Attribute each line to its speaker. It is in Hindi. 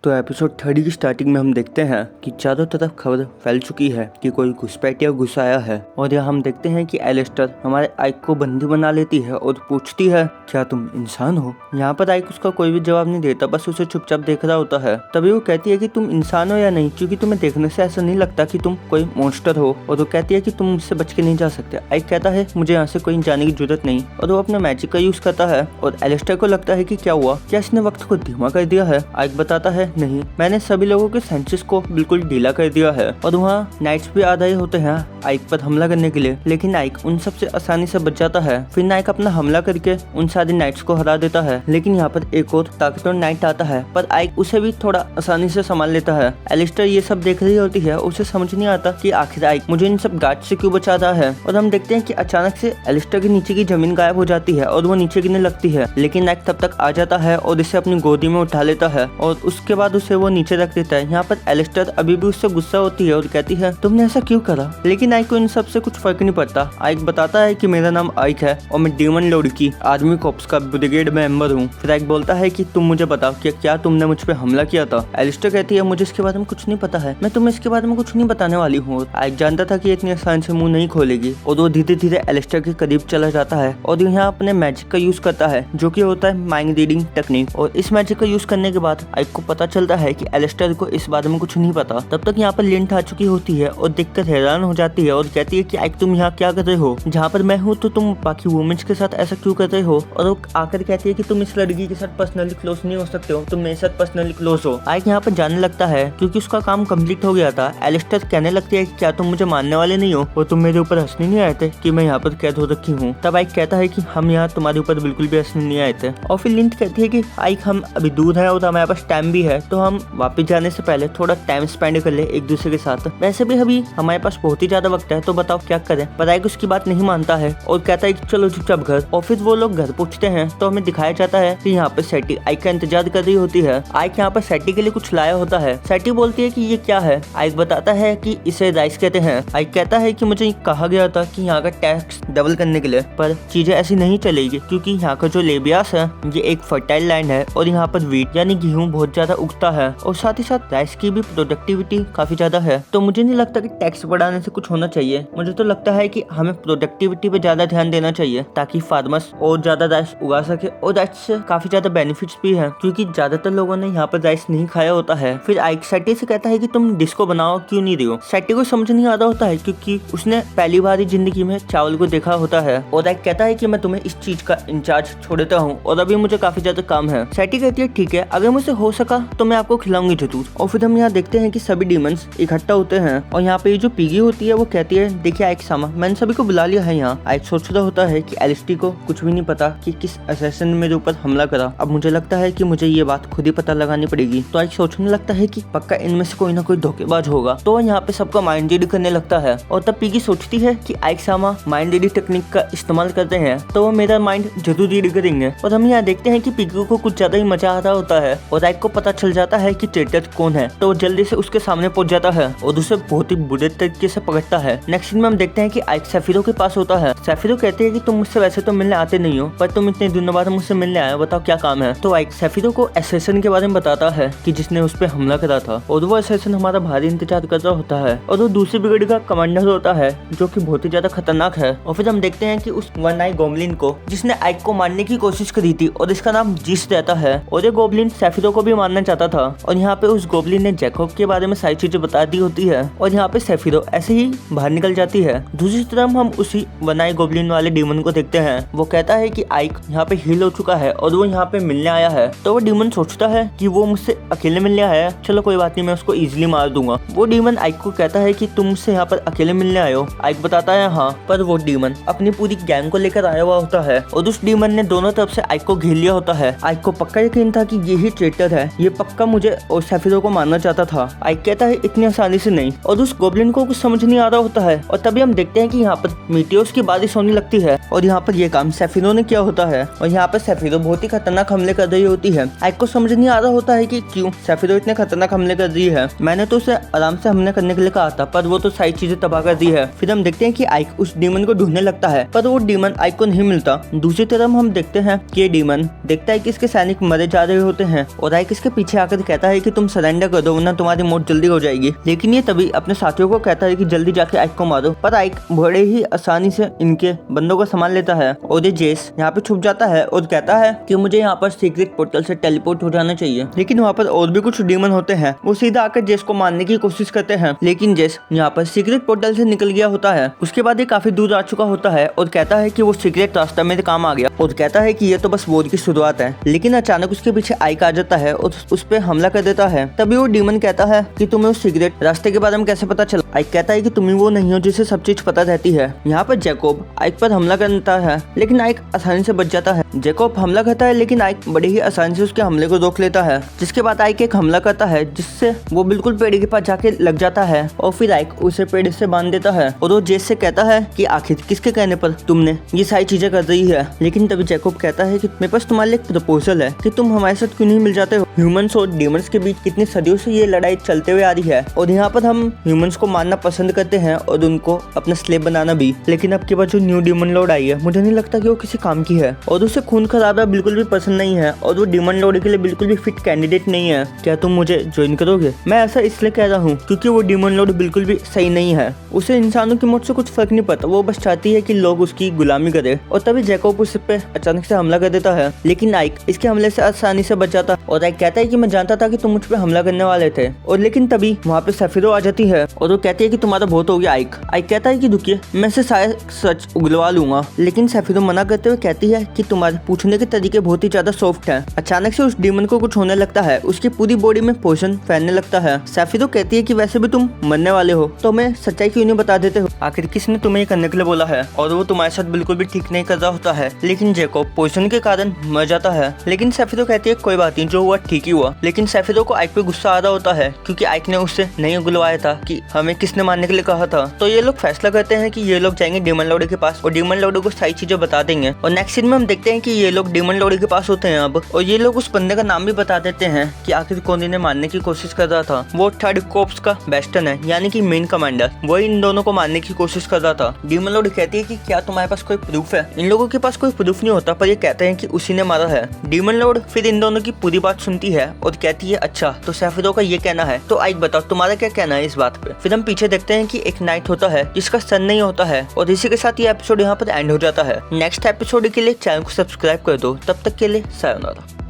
Speaker 1: तो एपिसोड 30 की स्टार्टिंग में हम देखते हैं कि चारों तरफ खबर फैल चुकी है कि कोई घुसपैठिया घुस आया है और यहाँ हम देखते हैं कि एलिस्टर हमारे आइक को बंदी बना लेती है और पूछती है क्या तुम इंसान हो। यहाँ पर आइक उसका कोई भी जवाब नहीं देता, बस उसे चुपचाप देख रहा होता है। तभी वो कहती है कि तुम इंसान हो या नहीं, क्योंकि तुम्हें देखने से ऐसा नहीं लगता कि तुम कोई मॉन्स्टर हो। और वो कहती है कि तुम मुझसे बच के नहीं जा सकते। आइक कहता है मुझे यहाँ से कोई जाने की जरूरत नहीं, और वो अपने मैजिक का यूज करता है। और एलिस्टर को लगता है कि क्या हुआ, क्या इसने वक्त को धीमा कर दिया है। आइक बताता है नहीं, मैंने सभी लोगों के सेंसेस को बिल्कुल ढीला कर दिया है। और वहाँ नाइट्स भी आ रहे होते हैं आइक पर हमला करने के लिए, लेकिन आइक उन सबसे आसानी से बच जाता है। फिर नाइक अपना हमला करके उन सारे नाइट्स को हरा देता है। लेकिन यहाँ पर एक और ताकतवर नाइट आता है, पर आइक उसे भी थोड़ा आसानी से संभाल लेता है। एलिस्टर ये सब देख रही होती है, उसे समझ नहीं आता कि आखिर आइक मुझे इन सब गार्ड से क्यों बचा रहा है। और हम देखते हैं कि अचानक से एलिस्टर के नीचे की जमीन गायब हो जाती है और वो नीचे गिरने लगती है। लेकिन आइक तब तक आ जाता है और इसे अपनी गोदी में उठा लेता है और उसके बाद उसे वो नीचे रख देता है। यहाँ पर एलिस्टर अभी भी उससे गुस्सा होती है और कहती है तुमने ऐसा क्यों करा। लेकिन आइक को इन सब से कुछ फर्क नहीं पड़ता। आइक बताता है कि मेरा नाम आइक है और मैं डीमन लॉर्ड की आर्मी कॉर्प्स का ब्रिगेड मेंबर हूँ। फिर आइक बोलता है कि तुम मुझे बताओ कि क्या तुमने मुझ पे हमला किया था। एलिस्टर कहती है मुझे इसके बारे में कुछ नहीं पता है, मैं तुम्हें इसके बारे में कुछ नहीं बताने वाली हूँ। आइक जानता था कि इतनी आसान से मुंह नहीं खोलेगी और वो धीरे धीरे एलिस्टर के करीब चला जाता है और यहाँ अपने मैजिक का यूज करता है, जो कि होता है माइंड रीडिंग टेक्निक। और इस मैजिक का यूज करने के बाद आइक को पता चलता है कि एलिस्टर को इस बारे में कुछ नहीं पता। तब तक यहाँ पर लिंट आ चुकी होती है और देखकर हैरान हो जाती है और कहती है कि आइक तुम यहाँ क्या कर रहे हो, जहाँ पर मैं हूँ तो तुम बाकी वुमेन्स के साथ ऐसा क्यों कर रहे हो। और वो आकर कहती है कि तुम इस लड़की के साथ पर्सनली क्लोज नहीं हो सकते हो, तुम मेरे साथ पर्सनली क्लोज हो। आइक यहाँ पर जाने लगता है क्योंकि उसका काम कंप्लीट हो गया था। एलिस्टर कहने लगती है कि क्या तुम मुझे मानने वाले नहीं हो और तुम मेरे ऊपर हंसने नहीं आए थे कि मैं यहाँ पर कैद हो रखी हूँ। तब आइक कहता है कि हम यहाँ तुम्हारे ऊपर बिल्कुल भी हंसने नहीं आए थे। और फिर लिंट कहती है कि आइक हम अभी दूर है और हमारे पास टाइम भी है, तो हम वापस जाने से पहले थोड़ा टाइम स्पेंड कर ले एक दूसरे के साथ। वैसे भी अभी हमारे पास बहुत ही ज्यादा वक्त है, तो बताओ क्या करें। पर आइक उसकी बात नहीं मानता है और कहता है कि चलो चुपचाप घर। और फिर वो लोग घर पहुंचते हैं तो हमें दिखाया जाता है कि यहाँ पे सैटी आइक का इंतजार कर रही होती है। आइक यहाँ पर सैटी के लिए कुछ लाया होता है। सैटी बोलती है कि ये क्या है। आइक बताता है कि इसे राइस कहते हैं। आइक कहता है कि मुझे कहा गया था कि यहाँ का टैक्स डबल करने के लिए, पर चीजें ऐसी नहीं चलेगी क्योंकि यहाँ का जो लेबियास है ये एक फर्टाइल लैंड है और यहाँ पर वीट यानी गेहूं बहुत ज्यादा उगता है और साथ ही साथ राइस की भी प्रोडक्टिविटी काफी ज्यादा है। तो मुझे नहीं लगता कि टैक्स बढ़ाने से कुछ होना चाहिए। मुझे तो लगता है कि हमें प्रोडक्टिविटी पे ज्यादा ध्यान देना चाहिए ताकि फार्मर्स और ज्यादा राइस उगा सके। और राइस से काफी ज्यादा बेनिफिट्स भी है क्योंकि ज्यादातर लोगों ने यहाँ पर राइस नहीं खाया होता है। फिर आइक सैटी से कहता है कि तुम डिस्को बनाओ क्यों नहीं रही हो। सैटी को समझ नहीं आता होता है क्योंकि उसने पहली बार जिंदगी में चावल को देखा होता है। और आइक कहता है कि मैं तुम्हें इस चीज का इंचार्ज छोड़ देता हूँ और अभी मुझे काफी ज्यादा काम है। सैटी कहती है ठीक है, अगर मुझसे हो सका तो मैं आपको खिलाऊंगी जरूर। और फिर हम यहाँ देखते हैं कि सभी डीमंस इकट्ठा होते हैं और यहाँ पे जो पिगी होती है वो कहती है देखिए आइक सामा, मैंने सभी को बुला लिया है यहाँ। आइक सोच रहा होता है कि एलिस्टर को कुछ भी नहीं पता कि किस असैसिन ने मेरे ऊपर हमला करा। अब मुझे लगता है कि मुझे ये बात खुद ही पता लगानी पड़ेगी। तो आइक सोचने लगता है कि पक्का इनमें से कोई ना कोई धोखेबाज होगा। तो यहाँ पे सबका माइंड रीड करने लगता है और तब पिगी सोचती है कि आइक सामा माइंड रीडिंग टेक्निक का इस्तेमाल करते हैं तो वो मेरा माइंड जरूर रीड करेंगे। और हम यहाँ देखते हैं कि पिगी को कुछ ज्यादा ही मजा आ रहा होता है और आइक को पता चल जाता है कि ट्रेटर कौन है, तो वो जल्दी से उसके सामने पहुंच जाता है और उसे बहुत ही बुरे तरीके से पकड़ता है। नेक्स्ट सीन में हम देखते हैं कि आइक सैफिरो के पास होता है। सैफिरो कहते हैं कि तुम मुझसे वैसे तो मिलने आते नहीं हो, पर तुम इतने दिनों बाद मुझसे मिलने आए, बताओ क्या काम है। तो आइक सैफिरो को असैसिन के बारे में बताता है कि जिसने उस पर हमला करा था और वो असैसिन हमारा भारी इंतजार कर रहा होता है और वो दूसरी ब्रिगेड का कमांडर होता है जो कि बहुत ही ज्यादा खतरनाक है। और फिर हम देखते हैं कि उस वन आई गोब्लिन को जिसने आइक को मारने की कोशिश करी थी और इसका नाम जीस रहता है, और ये गोब्लिन सैफिरो को भी मारना चाहता था। और यहाँ पे उस गोब्लिन ने जैकब के बारे में सारी चीजें बता दी होती है और यहाँ पे सैफिरो ऐसे ही बाहर निकल जाती है। दूसरी तरफ हम उसी वन आई गोब्लिन वाले डीमन को देखते हैं। वो कहता है कि आइक यहाँ पे हील हो चुका है और वो यहाँ पे मिलने आया है। तो वो डीमन सोचता है कि वो मुझसे अकेले मिलने आया है, चलो कोई बात नहीं, मैं उसको इजिली मार दूंगा। वो डीमन आइक को कहता है कि तुम मुझसे यहाँ पर अकेले मिलने आए हो। आइक बताता है हाँ, पर वो डीमन अपनी पूरी गैंग को लेकर आया हुआ होता है और उस डीमन ने दोनों तरफ से आइक को घेर लिया होता है। आइक को पक्का यकीन था कि यही ट्रेटर है, ये पक्का मुझे और सैफिरो को मारना चाहता था। आइक कहता है इतनी आसानी से नहीं, और उस गोब्लिन को कुछ समझ नहीं आ रहा होता है। और तभी हम देखते हैं कि यहाँ पर मीटियोर्स की बारिश होने लगती है और यहाँ पर ये काम सैफिरो ने किया होता है और यहाँ पर सैफिरो बहुत ही खतरनाक हमले कर रही होती है। आइक को समझ नहीं आ रहा होता है कि क्यों सैफिरो इतने खतरनाक हमले कर रही है। मैंने तो उसे आराम से हमले करने के लिए कहा था, पर वो तो सारी चीजें तबाह कर दी है। फिर हम देखते हैं कि आइक उस डीमन को ढूंढने लगता है, पर वो डीमन आइक को नहीं मिलता। दूसरी तरफ हम देखते हैं कि ये डीमन देखता है कि इसके सैनिक मरे जा रहे होते हैं और आइक इसके पीछे पीछे आकर कहता है कि तुम सरेंडर कर दो वरना तुम्हारी मौत जल्दी हो जाएगी। लेकिन ये तभी अपने साथियों को कहता है कि जल्दी जाके आइक को मारो, पर आइक बड़े ही आसानी से इनके बंदों को संभाल लेता है। और ये जेस यहाँ पे छुप जाता है और कहता है कि मुझे यहाँ पर सीक्रेट पोर्टल से टेलीपोर्ट हो जाना चाहिए। लेकिन वहाँ पर और भी कुछ डीमन होते हैं, वो सीधा आकर जेस को मारने की कोशिश करते हैं। लेकिन जेस यहाँ पर सीक्रेट पोर्टल से निकल गया होता है। उसके बाद ये काफी दूर आ चुका होता है और कहता है कि वो सीक्रेट रास्ता मेरे काम आ गया और कहता है कि ये तो बस वॉर की शुरुआत है। लेकिन अचानक उसके पीछे आइक आ जाता है और उस पे हमला कर देता है। तभी वो डीमन कहता है कि तुम्हें उस सीक्रेट रास्ते के बारे में कैसे पता चला। आइक कहता है कि तुम ही वो नहीं हो जिसे सब चीज पता रहती है। यहाँ पर जैकोब आइक पर हमला करता है लेकिन आइक आसानी से बच जाता है। जैकोब हमला करता है लेकिन आइक बड़े ही आसानी से उसके हमले को रोक लेता है। जिसके बाद आइक एक हमला करता है जिससे वो बिल्कुल पेड़ के पास जाके लग जाता है और फिर आइक उसे पेड़ से बांध देता है और वो जेस से कहता है कि आखिर किसके कहने पर तुमने ये सारी चीजें कर रही है। लेकिन तभी जैकोब कहता है कि मेरे पास तुम्हारे लिए एक प्रपोजल है कि तुम हमारे साथ क्यों नहीं मिल जाते हो। ह्यूमंस और डीमंस के बीच कितनी सदियों से ये लड़ाई चलते हुए आ रही है और यहाँ पर हम ह्यूमंस को मारना पसंद करते हैं और उनको अपना स्लेव बनाना भी। लेकिन अब के बाद जो न्यू डीमन लॉर्ड आई है मुझे नहीं लगता कि वो किसी काम की है और उसे खून खराबा बिल्कुल भी पसंद नहीं है और वो डीमन लॉर्ड के लिए बिल्कुल भी फिट कैंडिडेट नहीं है। क्या तुम मुझे ज्वाइन करोगे? मैं ऐसा इसलिए कह रहा हूँ क्योंकि वो डीमन लॉर्ड बिल्कुल भी सही नहीं है। उसे इंसानों की मौत से कुछ फर्क नहीं पड़ता, वो बस चाहती है कि लोग उसकी गुलामी करे। और तभी जैकोब उस पे अचानक से हमला कर देता है लेकिन आइक इसके हमले से आसानी से बच जाता और आइक कहता है कि मैं जानता था कि तुम मुझ पे हमला करने वाले थे। और लेकिन तभी वहाँ पे सफीरो आ जाती है और वो कहती है कि तुम्हारा बहुत हो गया आइक। आइक कहता है कि दुखिए मैं से सारे सच उगलवा लूंगा। लेकिन सफीरो मना करते हुए कहती है कि तुम्हारे पूछने के तरीके बहुत ही ज्यादा सॉफ्ट है। अचानक से उस डीमन को कुछ होने लगता है, उसकी पूरी बॉडी में पोषण फैलने लगता है। सफीरो कहती है कि वैसे भी तुम मरने वाले हो तो हमें सच्चाई क्यों नहीं बता देते हो, आखिर किसने तुम्हें ये करने के लिए बोला है। और वो तुम्हारे साथ बिल्कुल भी ठीक नहीं कर रहा होता है। लेकिन जैकोब पोषण के कारण मर जाता है। लेकिन सफीरो कहती है कोई बात नहीं, जो हुआ ठीक ही हुआ। लेकिन सफीरो को आइक पे गुस्सा आ रहा होता है क्योंकि आइक ने उससे नहीं उगलवाया था कि हमें किसने मारने के लिए कहा था। तो ये लोग फैसला करते हैं कि ये लोग जाएंगे डीमन लॉर्ड के पास और डीमन लॉर्ड को सारी चीजें बता देंगे। और नेक्स्ट सीन में हम देखते हैं कि ये लोग डीमन लॉर्ड के पास होते हैं अब, और ये लोग उस बंदे का नाम भी बता देते हैं कि आखिर कौन इन्हें मारने की कोशिश कर रहा था। वो थर्ड कोर्प्स का बेस्टन है यानी कि मेन कमांडर, वही इन दोनों को मारने की कोशिश कर रहा था। डीमन लॉर्ड कहती है कि क्या तुम्हारे पास कोई प्रूफ है? इन लोगों के पास कोई प्रूफ नहीं होता पर ये कहते हैं कि उसी ने मारा है। डीमन लॉर्ड फिर इन दोनों की पूरी बात सुनती है और कहती है अच्छा तो सफीरो का ये कहना है, तो आइक बताओ तुम्हारा क्या कहना है इस बात पे। फिर हम पीछे देखते हैं कि एक नाइट होता है जिसका सन नहीं होता है और इसी के साथ ये एपिसोड यहाँ पर एंड हो जाता है। नेक्स्ट एपिसोड के लिए चैनल को सब्सक्राइब कर दो। तब तक के लिए सायोनारा।